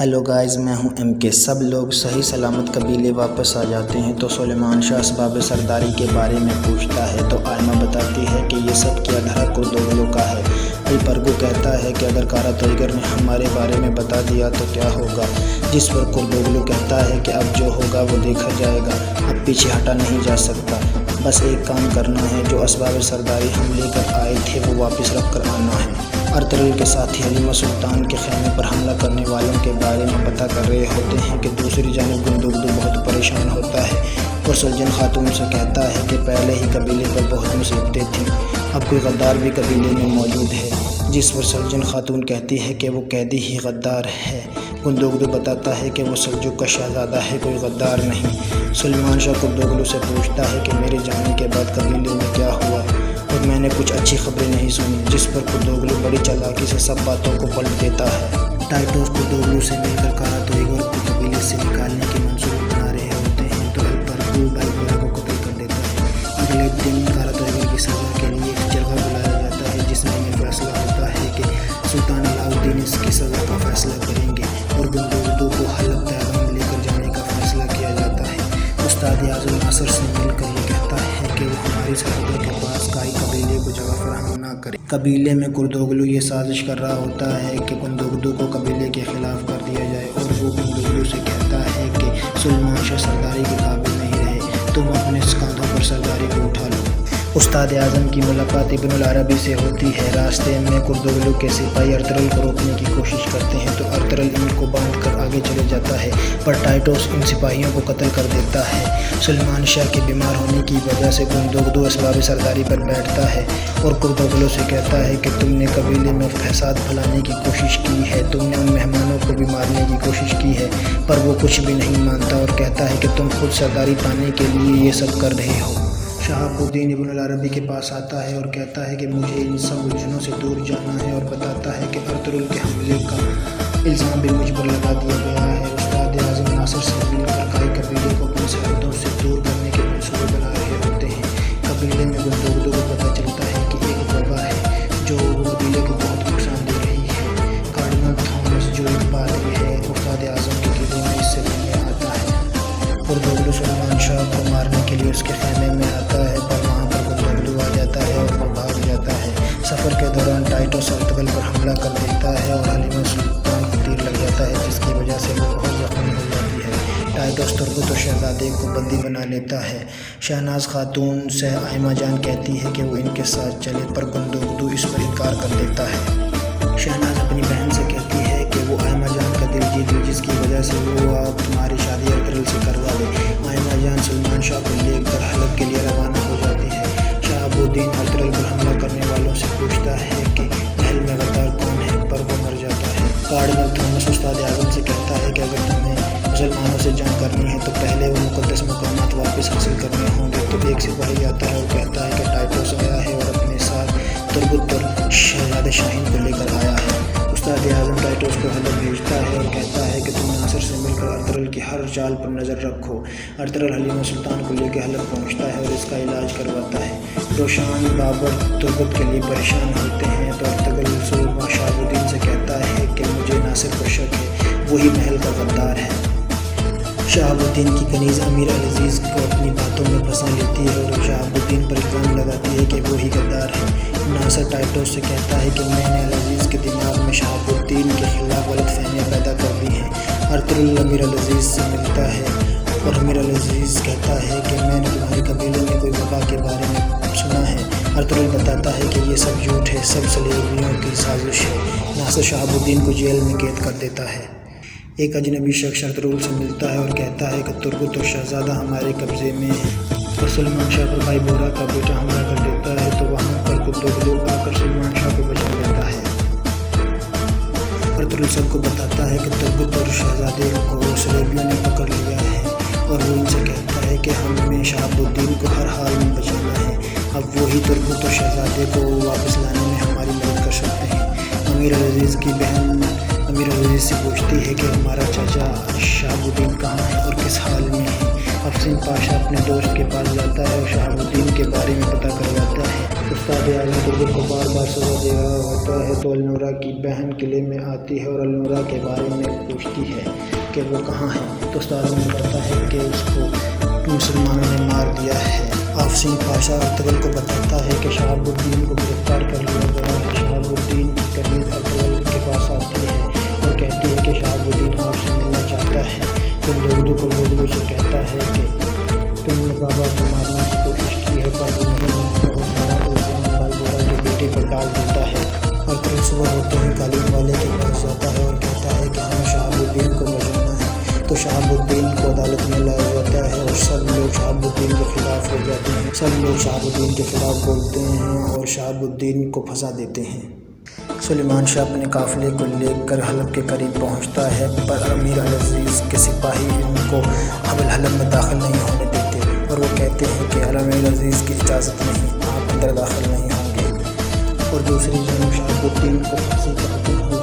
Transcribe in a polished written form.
Hello guys, میں ہوں M کے۔ سب لوگ صحیح سلامت قبیلے واپس آ جاتے ہیں تو سلیمان شاہ اسباب سرداری کے بارے میں پوچھتا ہے تو آئمہ بتاتی ہے کہ یہ سب کیا دھرا کردوغلو کا ہے۔ الپرگو کہتا ہے کہ اگر کارا توئیگر نے ہمارے بارے میں بتا دیا تو کیا ہوگا، جس پر کردوغلو کہتا ہے کہ اب جو ہوگا وہ دیکھا جائے گا، اب پیچھے ہٹا نہیں جا سکتا، بس ایک کام کرنا ہے، جو اسباب سرداری ہم لے کر آئے تھے وہ واپس رکھ کر آنا ہے۔ ارطغرل کے ساتھی حلیمہ سلطان کے خیمے پر حملہ کرنے والوں کے بارے میں پتہ کر رہے ہوتے ہیں کہ دوسری جانب گندوگدو بہت پریشان ہوتا ہے اور سلجن خاتون سے کہتا ہے کہ پہلے ہی قبیلے پر بہت مصیبتیں تھیں، اب کوئی غدار بھی قبیلے میں موجود ہے، جس پر سلجن خاتون کہتی ہے کہ وہ قیدی ہی غدار ہے۔ گندوگدو بتاتا ہے کہ وہ سلجوق کا شہزادہ ہے، کوئی غدار نہیں۔ سلیمان شاہ کردوغلو سے پوچھتا ہے کہ میرے جانے کے بعد قبیلے میں کیا ہوا اور میں نے کچھ اچھی خبریں نہیں سنی، جس پر کردوغلو بڑی چالاکی سے سب باتوں کو پلٹ دیتا ہے۔ ٹائٹوس کردوغلو سے مل کر کارا توئیگر کو قبیلے سے نکالنے کے منصوبے بنا رہے ہوتے ہیں تو الپرگو بھائی بورا کو قتل کر دیتا ہے۔ اگلے دن کارا توئیگر کی سزا کے لیے ایک جرگہ بلایا جاتا ہے، جس میں یہ فیصلہ ہوتا ہے کہ سلطان علاؤالدین اس کی سزا کا فیصلہ کریں گے اور گندوگدو کو حلب پیغام لے کر جانے کا فیصلہ کیا جاتا ہے۔ استاد اعظم ناصر سے مل کر یہ کہتا ہے کہ وہ ہماری سرحدوں کے پاس کائی قبیلے کو جگہ فراہم نہ کرے۔ قبیلے میں کردوغلو یہ سازش کر رہا ہوتا ہے کہ گندوگدو کو قبیلے کے خلاف کر دیا جائے اور وہ گندوگدو سے کہتا ہے کہ سلیمان شاہ سرداری کے قابل نہیں رہے، تم اپنے کاندھوں پر سرداری کو اٹھا لو۔ استاد اعظم کی ملاقات ابن العربی سے ہوتی ہے۔ راستے میں کردوغلو کے سپاہی ارطغرل کو روکنے کی کوشش کرتے ہیں تو ارطغرل ان کو باندھ کر آگے چلے جاتا ہے، پر ٹائٹوس ان سپاہیوں کو قتل کر دیتا ہے۔ سلیمان شاہ کے بیمار ہونے کی وجہ سے گندوگدو اسباب سرداری پر بیٹھتا ہے اور کردوغلو سے کہتا ہے کہ تم نے قبیلے میں فساد پھیلانے کی کوشش کی ہے، تم نے ان مہمانوں کو بھی مارنے کی کوشش کی ہے، پر وہ کچھ بھی نہیں مانتا اور کہتا ہے کہ تم خود سرداری پانے کے لیے یہ سب کر رہے ہو۔ شہاب الدین ابن العربی کے پاس آتا ہے اور کہتا ہے کہ مجھے ان سب الجھنوں سے دور جانا ہے اور بتاتا ہے کہ ارطغرل کے حملے کا الزام بھی مجھ پر لگا دیا گیا ہے۔ استاد اعظم ناصر سے مل کر کائی قبیلے کو اپنی سرحدوں سے دور کرنے کے منصوبے بنا رہے ہوتے ہیں۔ قبیلے میں گندوگدو کو پتہ چلتا ہے کہ ایک وبا ہے جو قبیلے کو بہت نقصان دے رہی ہے۔ کارڈنل تھامس جو ایک پادری ہے استاد اعظم کے قلعے میں اس سے ملنے آتا ہے۔ کردوغلو سلیمان شاہ کو مارنے کے لیے اس کے خیمے میں آتا ہے، پر وہاں پر گندوگدو آ جاتا ہے اور وہ بھاگ جاتا ہے۔ سفر کے دوران ٹائٹوس ارطغرل پر حملہ کر دیتا ہے اور حلیمہ سلطان کو تیر لگ جاتا ہے، جس کی وجہ سے وہ بہت زخمی ہو جاتی ہے۔ ٹائٹوس تربت اور شہزادے کو بندی بنا لیتا ہے۔ شہناز خاتون سے آئمہ جان کہتی ہے کہ وہ ان کے ساتھ چلے، پر گندوگدو اس پر انکار کر دیتا ہے۔ شہناز اپنی بہن سے کہتی ہے کہ وہ آئمہ جان کا دل جیت لے، جس کی وجہ سے وہ اب تمہاری شادی ارطغرل سے کروا دے۔ آئمہ جان سلیمان شاہ کو لے کر حلب کے لیے روانہ ہو جاتی ہے۔ شہاب الدین ارطغرل پر حملہ کرنے والوں سے پوچھتا ہے کہ محل میں غدار کون ہے، پر وہ مر جاتا ہے۔ کارڈنل تھامس استاد اعظم سے کہتا ہے کہ اگر تمہیں مسلمانوں سے جنگ کرنی ہے تو پہلے وہ مقدس مقامات واپس حاصل کرنے ہوں گے۔ تو ایک سپاہی آتا ہے اور کہتا ہے کہ ٹائٹوس آیا ہے اور اپنے ساتھ تربت اور شہزادے شاہین کو لے کر آیا ہے۔ استاد اعظم ٹائٹوس کو حلب بھیجتا ہے اور کہتا ہے کہ تم ناصر سے مل کر ارطغرل کی ہر چال پر نظر رکھو۔ ارطغرل حلیمہ سلطان کو لے کے حلب پہنچتا ہے اور اس کا علاج کرواتا ہے۔ روشان بابر تربت کے لیے پریشان ہوتے ہیں تو ارطغرل شہاب الدین سے کہتا ہے کہ مجھے ناصر پر شک ہے، وہی محل کا غدار ہے۔ شہاب الدین کی کنیز امیر العزیز کو اپنی باتوں میں پھنسا لیتی ہے اور شہاب الدین پر الزام لگاتی ہے کہ وہی غدار ہے۔ ناصر ٹائٹوس سے کہتا ہے کہ میں نے العزیز کے دماغ میں شہاب الدین کے خلاف غلط فہمیاں پیدا کر دی ہیں۔ ارطغرل امیر العزیز سے ملتا ہے اور امیر العزیز کہتا ہے کہ میں نے تمہارے قبیلے میں کوئی وبا کے بارے میں سنا ہے۔ ارطغرل بتاتا ہے کہ یہ سب جھوٹ ہے، سب صلیبیوں کی سازش ہے۔ ناصر شہاب الدین کو جیل میں قید کر دیتا ہے۔ ایک اجنبی شخص ارطغرل سے ملتا ہے اور کہتا ہے کہ تربت اور شہزادہ ہمارے قبضے میں ہے، اور سلیمان شاہ پر بھائی بورا کا بیٹا حملہ کر دیتا ہے تو وہاں پر کردوغلو آ کر سلیمان شاہ کو بچا لیتا ہے۔ ارطغرل سب کو بتاتا ہے کہ تربت اور شہزادے کو صلیبیوں نے پکڑ لیا ہے اور وہ ان سے کہتا ہے کہ ہمیں شہاب الدین کو ہر حال میں بچانا ہے، اب وہی تربت اور شہزادے کو واپس لانے میں ہماری مدد کر سکتے ہیں۔ امیر العزیز کی بہن امیر العزیز سے پوچھتی ہے کہ ہمارا چاچا شہاب الدین کہاں ہے اور کس حال میں ہے۔ افسین پاشا اپنے دوست کے پاس جاتا ہے اور شہاب الدین کے بارے میں پتہ کرواتا ہے۔ استاد اعظم تربت کو بار بار سزا دے رہا ہوتا ہے تو النورا کی بہن قلعے میں آتی ہے اور النورا کے بارے میں پوچھتی ہے کہ وہ کہاں ہے، تو استاد نے بتاتا ہے کہ اس کو مسلمانوں نے مار دیا ہے۔ افسین پاشا ارطغرل کو بتاتا ہے کہ شہاب الدین کو گرفتار کر لیا گیا ہے۔ شہاب الدین کی کنیز ارطغرل کے پاس آتی ہے اور کہتی ہے کہ شہاب الدین آپ سے ملنا چاہتا ہے۔ پھر لوگوں سے کہتا ہے کہ تم نے بابا کو مارنے کی کوشش کی ہے پر وہ نہیں مانتا اور سارا الزام بھائی بوڑھا کے بیٹے پر ڈال دیتا ہے۔ ارطغرل صبح ہوتے ہی قالین والے کے پاس جاتا ہے اور کہتا ہے کہ ہمیں شہاب الدین کو بچانا ہے، تو شہاب الدین کو عدالت میں لایا جاتا ہے اور سب لوگ شہاب الدین کے خلاف ہو جاتے ہیں۔ سب لوگ شہاب الدین کے خلاف بولتے ہیں اور شہاب الدین کو پھنسا دیتے ہیں۔ سلیمان شاہ اپنے قافلے کو لے کر حلب کے قریب پہنچتا ہے پر امیر العزیز کے سپاہی ان کو حلب میں داخل نہیں ہونے دیتے اور وہ کہتے ہیں کہ امیر العزیز کی اجازت نہیں، آپ اندر داخل نہیں ہوں گے۔ اور دوسری جانب شہاب الدین کو پھانسی کا حکم